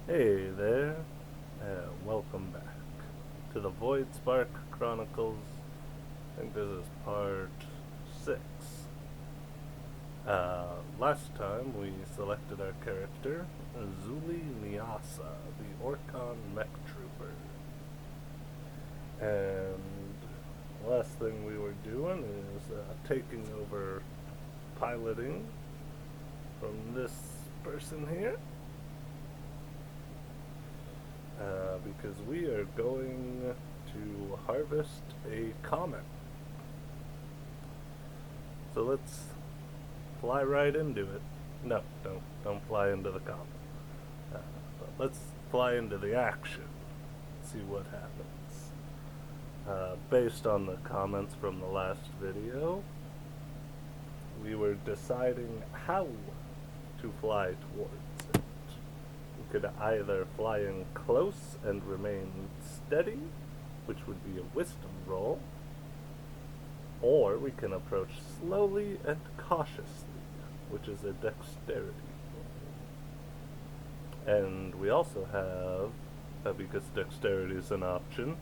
Hey there, welcome back to the Voidspark Chronicles. I think this is part 6. Last time we selected our character, Zuli Niasa, the Orcon Mech Trooper. And last thing we were doing is taking over piloting from this person here. Because we are going to harvest a comet. So let's fly right into it. No, don't fly into the comet. But let's fly into the action. See what happens. Based on the comments from the last video, we were deciding how to fly towards it. We could either fly in close and remain steady, which would be a wisdom roll, or we can approach slowly and cautiously, which is a dexterity roll. And we also have, because dexterity is an option,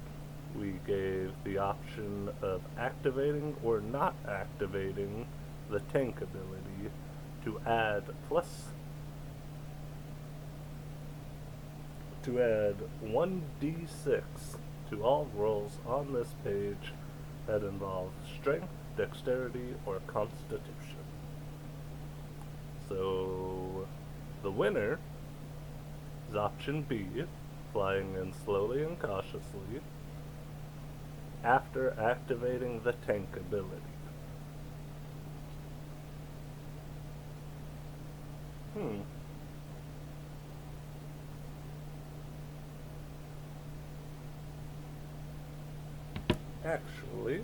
we gave the option of activating or not activating the tank ability to add 1d6 to all rolls on this page that involve strength, dexterity, or constitution. So the winner is option B, flying in slowly and cautiously after activating the tank ability. Actually,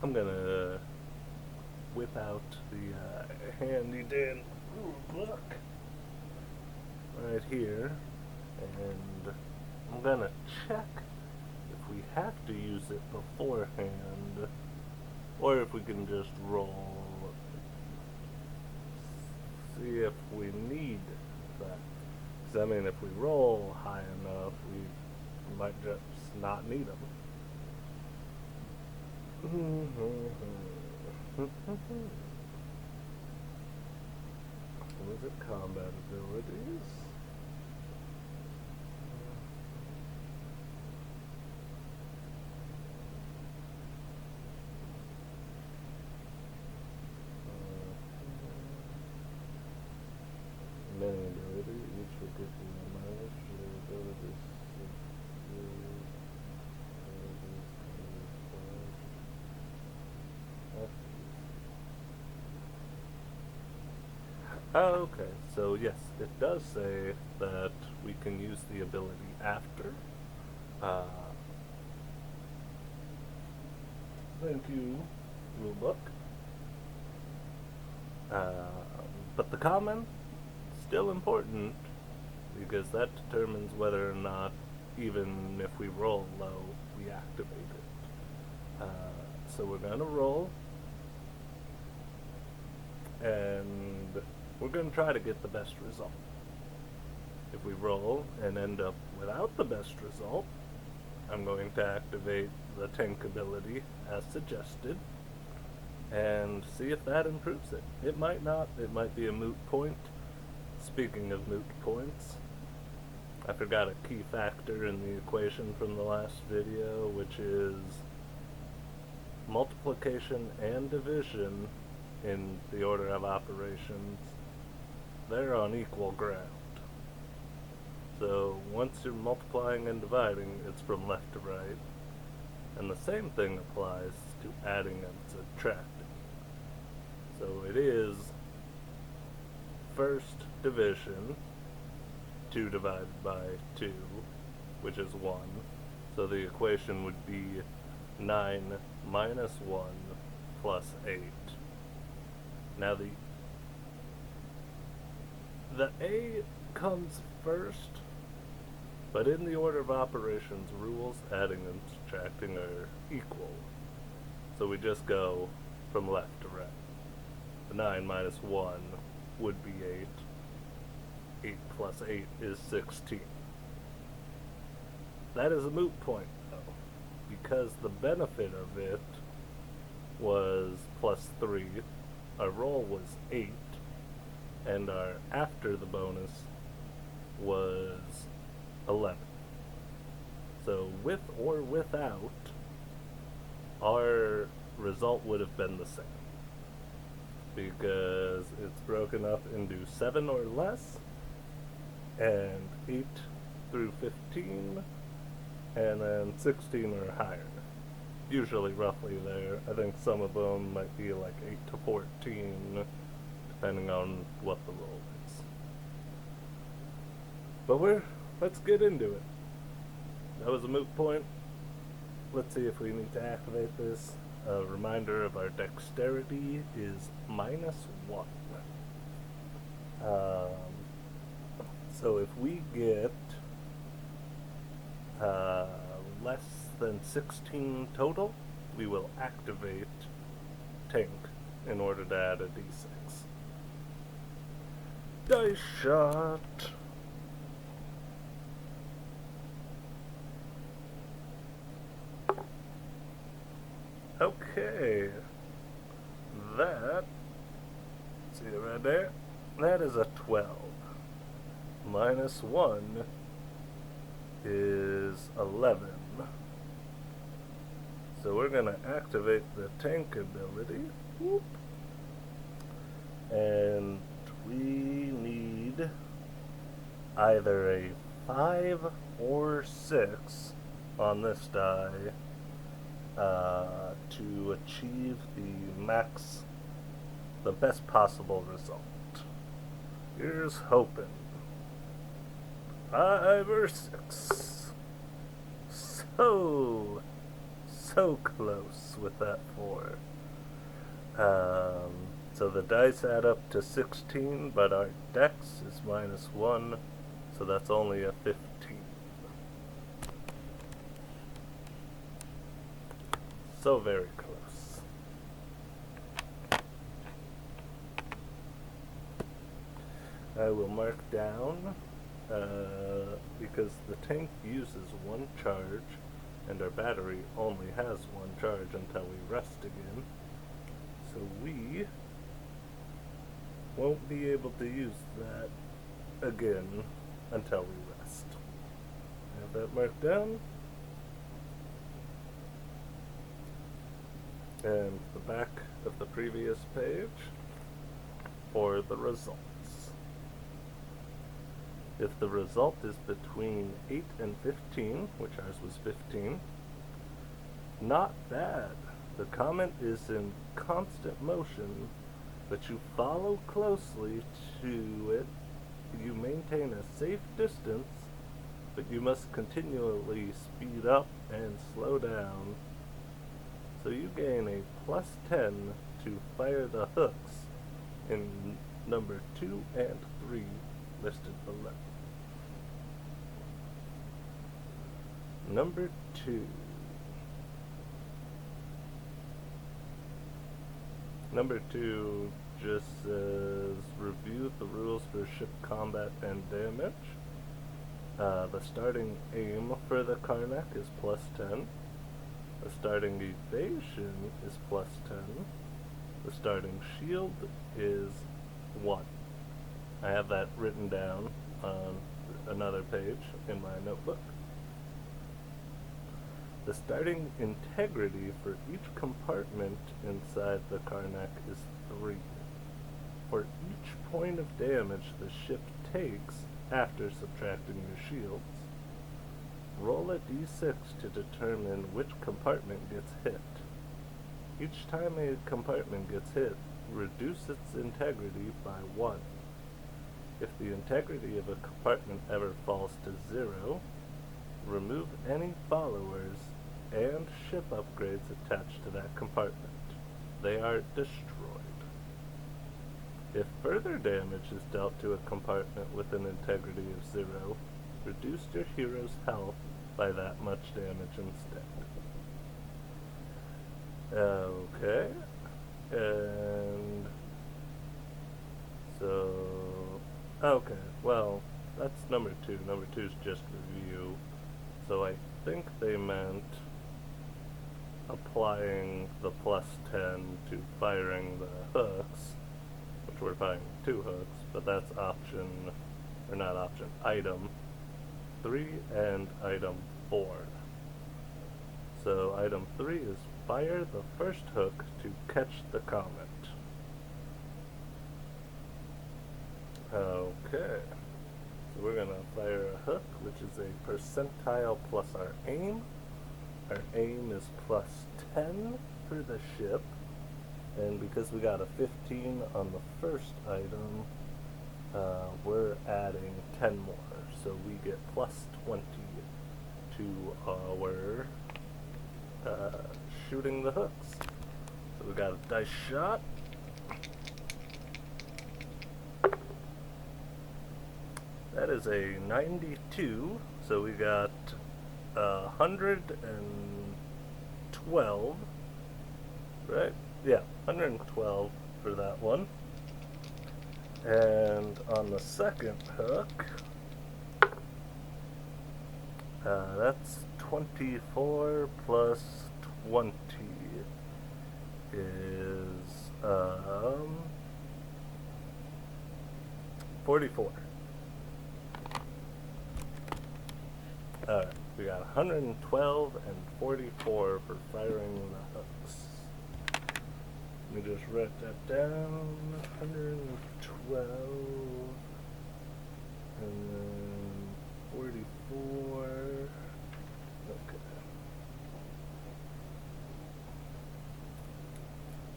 I'm gonna whip out the handy dandy book right here, and I'm gonna check if we have to use it beforehand, or if we can just roll. See if we need that. Because, I mean, if we roll high enough, we might just not need them. What is it? Combat abilities. Many ability, each will give you a minus to the abilities. Okay, so yes, it does say that we can use the ability after. Uh, Thank you, rulebook. But the common, still important, because that determines whether or not, even if we roll low, we activate it. So we're gonna roll, and we're gonna try to get the best result. If we roll and end up without the best result, I'm going to activate the tank ability as suggested and see if that improves it. It might not, it might be a moot point. Speaking of moot points, I forgot a key factor in the equation from the last video, which is multiplication and division in the order of operations. They're on equal ground. So once you're multiplying and dividing, it's from left to right. And the same thing applies to adding and subtracting. So it is first division, 2 divided by 2, which is 1. So the equation would be 9 minus 1 plus 8. Now the A comes first, but in the order of operations rules, adding and subtracting are equal. So we just go from left to right. The 9 minus 1 would be 8. 8 plus 8 is 16. That is a moot point, though, because the benefit of it was plus 3, our roll was 8, and our after the bonus was 11. So with or without, our result would have been the same, because it's broken up into 7 or less, and 8 through 15, and then 16 or higher. Usually roughly there. I think some of them might be like 8 to 14, depending on what the roll is. But let's get into it. That was a moot point. Let's see if we need to activate this. A reminder of our dexterity is -1. So if we get less than 16 total, we will activate tank in order to add a d6. Dice shot. Okay, see it right there? That is a 12. -1 is 11. So we're going to activate the tank ability. Whoop. And we need either a 5 or 6 on this die to achieve the best possible result. Here's hoping. 5 or 6. So close with that 4. So the dice add up to 16, but our dex is -1, so that's only a 15. So very close. I will mark down, because the tank uses 1 charge, and our battery only has 1 charge until we rest again. So we won't be able to use that again until we rest. Have that marked down. And the back of the previous page for the results. If the result is between 8 and 15, which ours was 15, not bad. The comet is in constant motion, but you follow closely to it. You maintain a safe distance, but you must continually speed up and slow down. So you gain a +10 to fire the hooks in number 2 and 3 listed below. Number 2. Number 2 just says review the rules for ship combat and damage. The starting aim for the Karnak is +10. The starting evasion is +10. The starting shield is 1. I have that written down on another page in my notebook. The starting integrity for each compartment inside the Karnak is 3. For each point of damage the ship takes after subtracting your shields, roll a d6 to determine which compartment gets hit. Each time a compartment gets hit, reduce its integrity by 1. If the integrity of a compartment ever falls to 0, remove any followers and ship upgrades attached to that compartment. They are destroyed. If further damage is dealt to a compartment with an integrity of 0, reduce your hero's health by that much damage instead. Okay, and so Okay, well, that's number two. Number two is just review. So I think they meant applying the plus 10 to firing the hooks, which we're firing two hooks, but that's option, or not option, item 3 and item 4. So item 3 is fire the first hook to catch the comet. Okay. So we're going to fire a hook, which is a percentile plus our aim. Our aim is plus 10 for the ship. And because we got a 15 on the first item, we're adding 10 more. So we get plus 20 to our shooting the hooks. So we got a dice shot. That is a 92, so we got 112, right? Yeah, 112 for that one. And on the second hook, that's 24 plus 20 is 44. Alright, we got 112 and 44 for firing the hooks. Let me just write that down. 112 and then 44. Okay.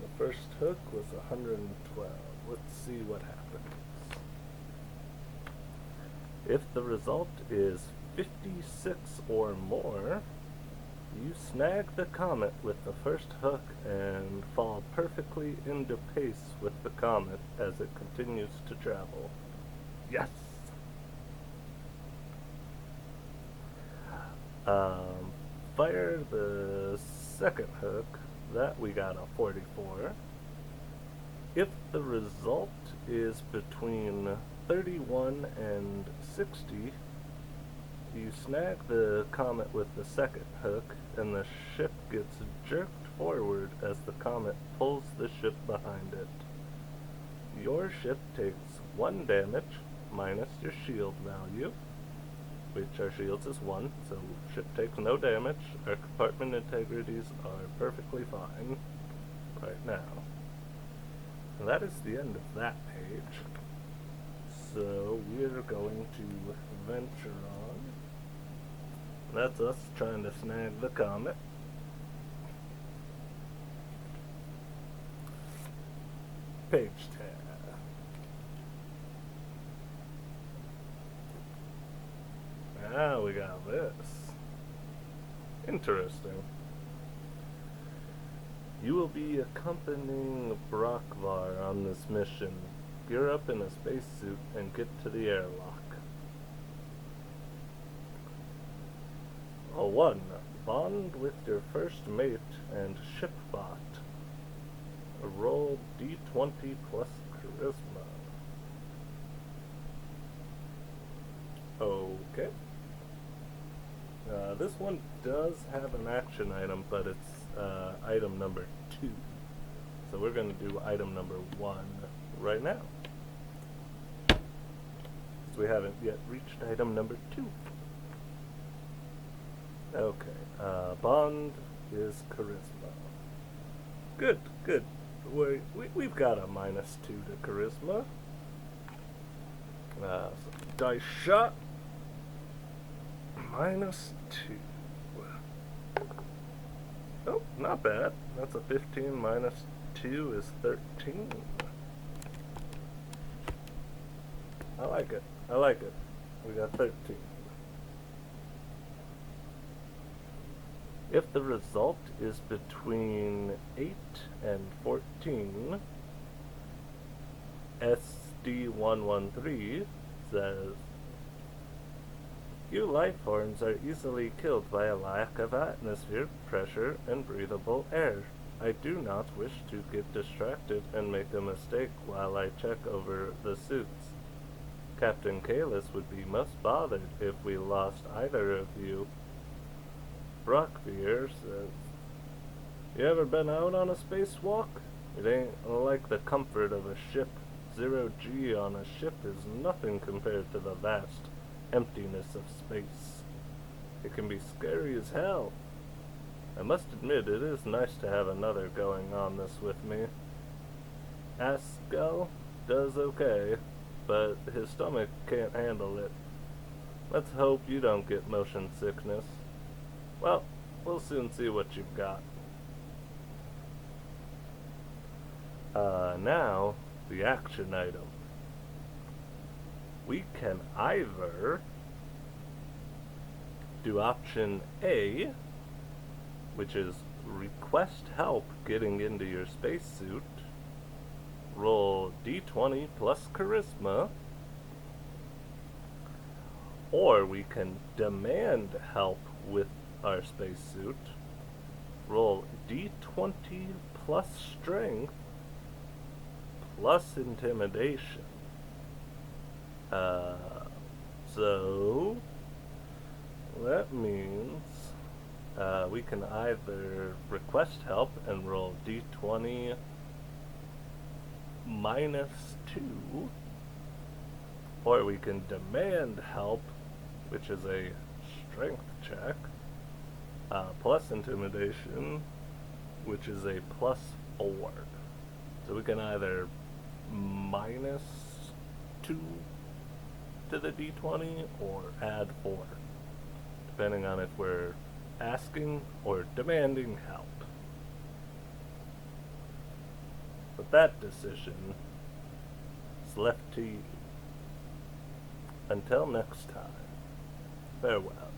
The first hook was 112. Let's see what happens. If the result is 56 or more, you snag the comet with the first hook and fall perfectly into pace with the comet as it continues to travel. Yes! Fire the second hook. That we got a 44. If the result is between 31 and 60, you snag the comet with the second hook, and the ship gets jerked forward as the comet pulls the ship behind it. Your ship takes 1 damage minus your shield value, which our shields is 1, so ship takes no damage. Our compartment integrities are perfectly fine right now. And that is the end of that page. So we're going to venture on. That's us trying to snag the comet. Page tab. Now we got this. Interesting. You will be accompanying Brockvar on this mission. Gear up in a spacesuit and get to the airlock. 1. Bond with your first mate and shipbot. Roll d20 plus charisma. Okay. This one does have an action item, but it's item number 2. So we're going to do item number 1 right now. Because we haven't yet reached item number 2. Okay, Bond is charisma. Good, good. We've got a -2 to charisma. So dice shot. -2. Oh, not bad. That's a 15 minus 2 is 13. I like it. I like it. We got 13. If the result is between 8 and 14, SD113 says, you life forms are easily killed by a lack of atmosphere, pressure, and breathable air. I do not wish to get distracted and make a mistake while I check over the suits. Captain Kalis would be most bothered if we lost either of you. Brockbeer says, "You ever been out on a spacewalk? It ain't like the comfort of a ship. 0G on a ship is nothing compared to the vast emptiness of space. It can be scary as hell. I must admit, it is nice to have another going on this with me. Askel does okay, but his stomach can't handle it. Let's hope you don't get motion sickness. Well, we'll soon see what you've got." Now, the action item. We can either do option A, which is request help getting into your spacesuit, roll d20 plus charisma, or we can demand help with our spacesuit, roll d20 plus strength plus intimidation. So that means we can either request help and roll d20 minus 2, or we can demand help, which is a strength check, plus intimidation, which is a plus 4. So we can either minus 2 to the d20 or add 4, depending on if we're asking or demanding help. But that decision is left to you. Until next time, farewell.